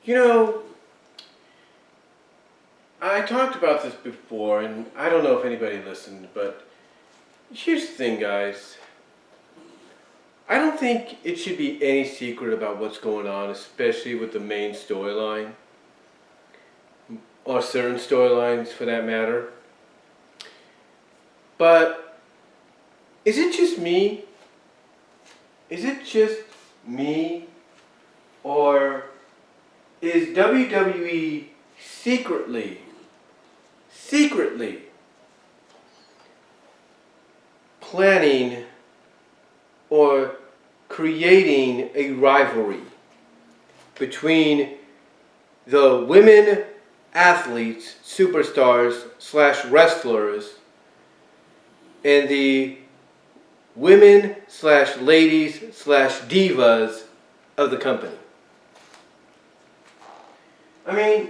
You know, I talked about this before, and I don't know if anybody listened, but here's the thing, guys. I don't think it should be any secret about what's going on, especially with the main storyline, or certain storylines for that matter. But is it just me? Is it just me? Or is WWE secretly planning or creating a rivalry between the women athletes, superstars / wrestlers, and the women / ladies / divas of the company? I mean,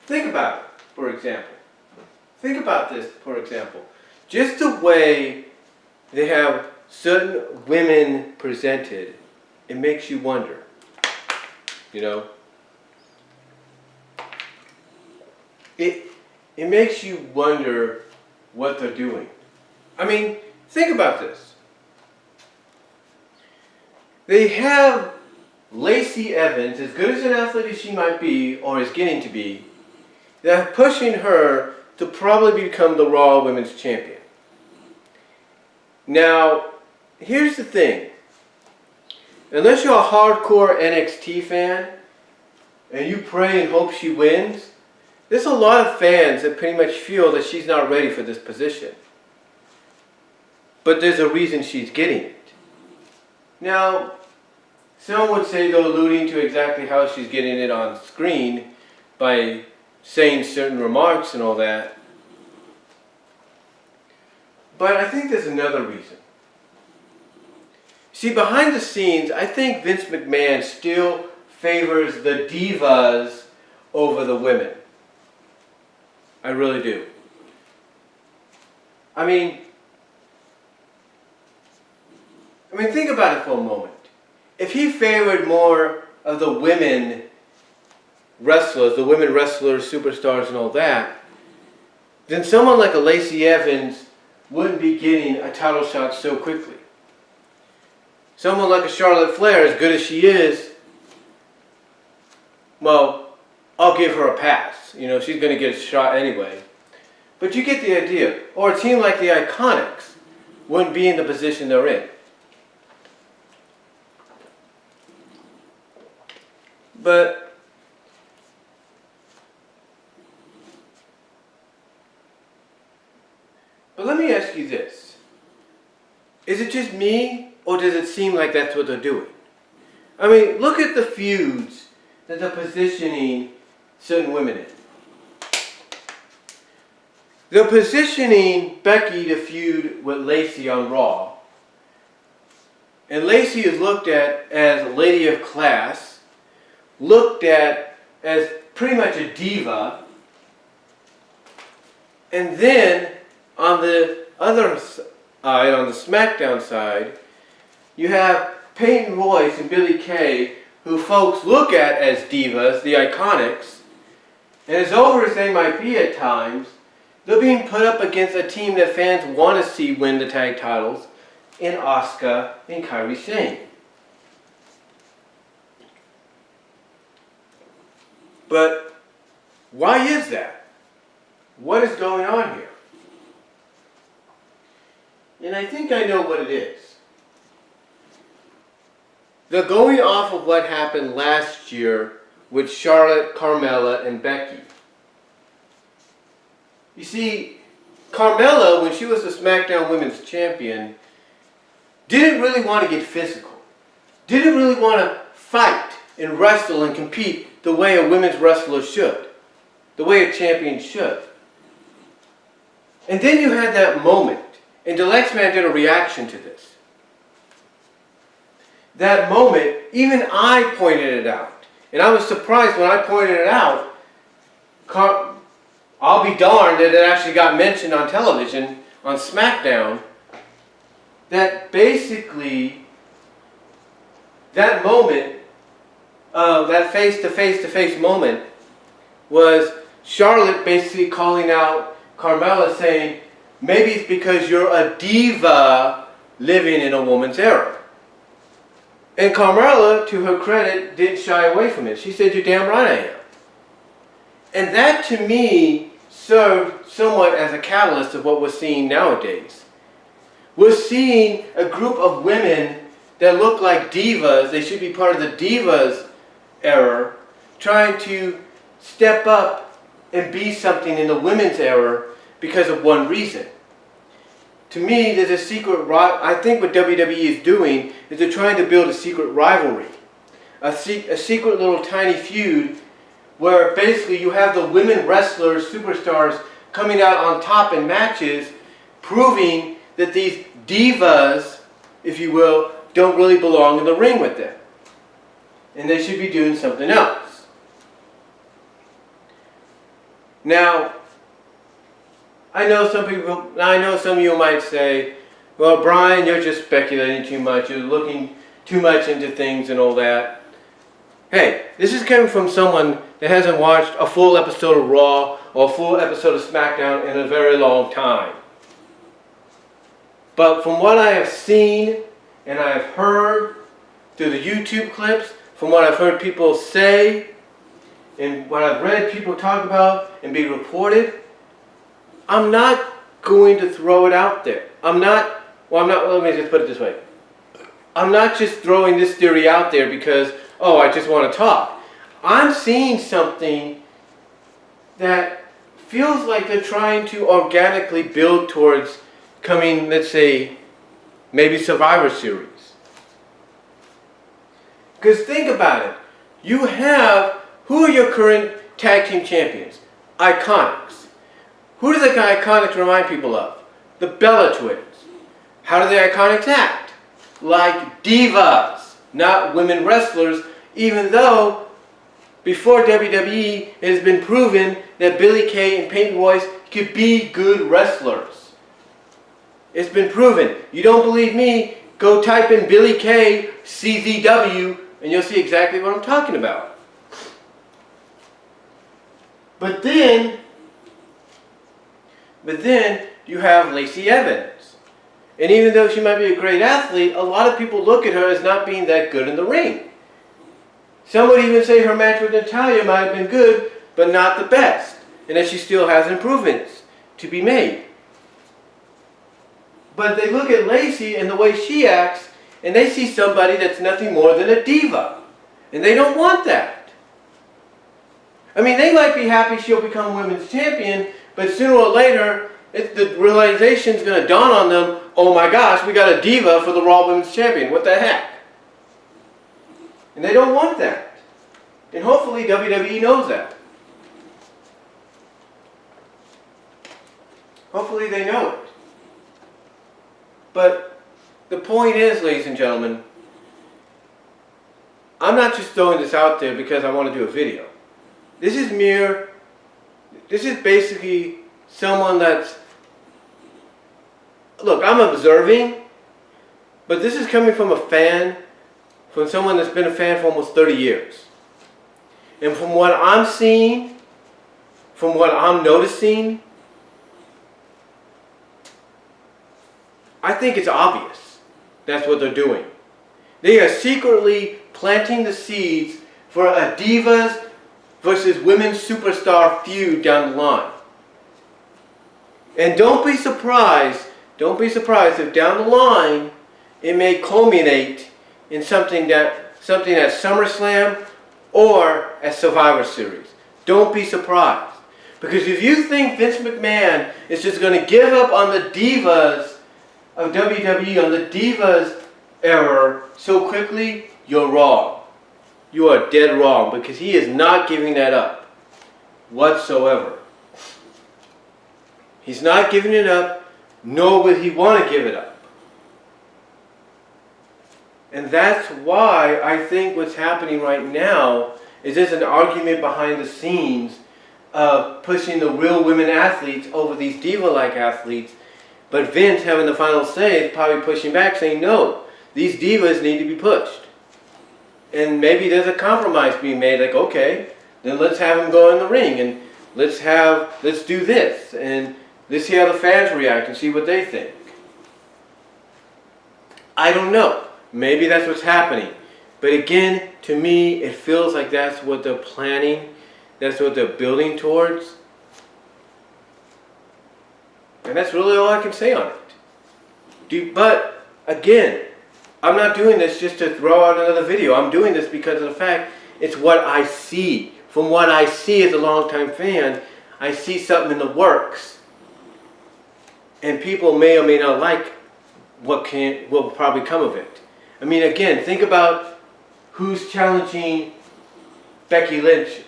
think about it, for example. Think about this, for example. Just the way they have certain women presented, it makes you wonder, you know? It makes you wonder what they're doing. I mean, think about this. They have Lacey Evans, as good as an athlete as she might be, or is getting to be, they're pushing her to probably become the Raw Women's Champion. Now, here's the thing. Unless you're a hardcore NXT fan, and you pray and hope she wins, there's a lot of fans that pretty much feel that she's not ready for this position. But there's a reason she's getting it. Now, some would say they're alluding to exactly how she's getting it on screen by saying certain remarks and all that. But I think there's another reason. See, behind the scenes, I think Vince McMahon still favors the divas over the women. I really do. I mean, think about it for a moment. If he favored more of the women wrestlers, superstars and all that, then someone like a Lacey Evans wouldn't be getting a title shot so quickly. Someone like a Charlotte Flair, as good as she is, well, I'll give her a pass. You know, she's going to get a shot anyway. But you get the idea. Or a team like the Iconics wouldn't be in the position they're in. But let me ask you this. Is it just me, or does it seem like that's what they're doing? I mean, look at the feuds that they're positioning certain women in. They're positioning Becky to feud with Lacy on Raw. And Lacy is looked at as a lady of class, looked at as pretty much a diva. And then on the other side, on the SmackDown side, you have Peyton Royce and Billie Kay, who folks look at as divas, the Iconics. And as over as they might be at times, they're being put up against a team that fans want to see win the tag titles in Asuka and Kairi Sane. But why is that? What is going on here? And I think I know what it is. They're going off of what happened last year with Charlotte, Carmella, and Becky. You see, Carmella, when she was the SmackDown Women's Champion, didn't really want to get physical. Didn't really want to fight and wrestle and compete the way a women's wrestler should. The way a champion should. And then you had that moment, and the next man did a reaction to this. That moment, even I pointed it out. And I was surprised when I pointed it out. I'll be darned that it actually got mentioned on television, on SmackDown, that basically, that moment that face-to-face moment was Charlotte basically calling out Carmella saying, maybe it's because you're a diva living in a woman's era. And Carmella, to her credit, didn't shy away from it. She said, you're damn right I am. And that to me served somewhat as a catalyst of what we're seeing nowadays. We're seeing a group of women that look like divas, they should be part of the divas era, trying to step up and be something in the women's era because of one reason. To me, there's a secret, I think what WWE is doing is they're trying to build a secret rivalry. A secret little tiny feud where basically you have the women wrestlers, superstars, coming out on top in matches, proving that these divas, if you will, don't really belong in the ring with them. And they should be doing something else. Now, I know some of you might say, well, Brian, you're just speculating too much. You're looking too much into things and all that. Hey, this is coming from someone that hasn't watched a full episode of Raw or a full episode of SmackDown in a very long time. But from what I have seen and I have heard through the YouTube clips, from what I've heard people say, and what I've read people talk about and be reported, I'm not going to throw it out there. Let me just put it this way. I'm not just throwing this theory out there because, oh, I just want to talk. I'm seeing something that feels like they're trying to organically build towards coming, let's say, maybe Survivor Series. Because think about it. You have, who are your current tag team champions? Iconics. Who do the Iconics remind people of? The Bella Twins. How do the Iconics act? Like divas, not women wrestlers, even though before WWE it has been proven that Billie Kay and Peyton Royce could be good wrestlers. It's been proven. You don't believe me? Go type in Billie Kay CZW and you'll see exactly what I'm talking about. But then you have Lacey Evans. And even though she might be a great athlete, a lot of people look at her as not being that good in the ring. Some would even say her match with Natalya might have been good, but not the best. And that she still has improvements to be made. But they look at Lacy and the way she acts, and they see somebody that's nothing more than a diva. And they don't want that. I mean, they might be happy she'll become women's champion, but sooner or later, the realization's going to dawn on them, oh my gosh, we got a diva for the Raw Women's Champion. What the heck? And they don't want that. And hopefully WWE knows that. Hopefully they know it. But the point is, ladies and gentlemen, I'm not just throwing this out there because I want to do a video. This is basically someone that's, look, I'm observing, but this is coming from a fan, from someone that's been a fan for almost 30 years. And from what I'm seeing, from what I'm noticing, I think it's obvious that's what they're doing. They are secretly planting the seeds for a Divas versus Women's Superstar feud down the line. And don't be surprised if down the line it may culminate in something at SummerSlam or at Survivor Series. Don't be surprised. Because if you think Vince McMahon is just going to give up on the divas of WWE, on the divas era so quickly, you're wrong. You are dead wrong, because he is not giving that up whatsoever. He's not giving it up, nor would he want to give it up. And that's why I think what's happening right now is there's an argument behind the scenes of pushing the real women athletes over these diva-like athletes. But Vince, having the final say, is probably pushing back, saying, no, these divas need to be pushed. And maybe there's a compromise being made, like, okay, then let's have him go in the ring, and let's do this, and let's see how the fans react and see what they think. I don't know. Maybe that's what's happening. But again, to me, it feels like that's what they're planning. That's what they're building towards. And that's really all I can say on it. But, again, I'm not doing this just to throw out another video. I'm doing this because of the fact it's what I see. From what I see as a longtime fan, I see something in the works. And people may or may not like what will probably come of it. I mean, again, think about who's challenging Becky Lynch,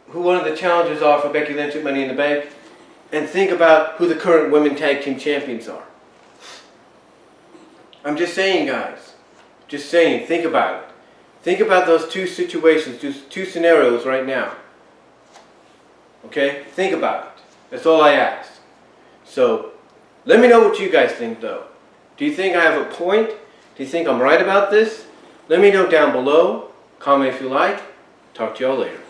who one of the challengers are for Becky Lynch at Money in the Bank, and think about who the current women tag team champions are. I'm just saying, guys. Just saying, think about it. Think about those two situations, those two scenarios right now. Okay? Think about it. That's all I ask. So, let me know what you guys think, though. Do you think I have a point? Do you think I'm right about this? Let me know down below. Comment if you like. Talk to y'all later.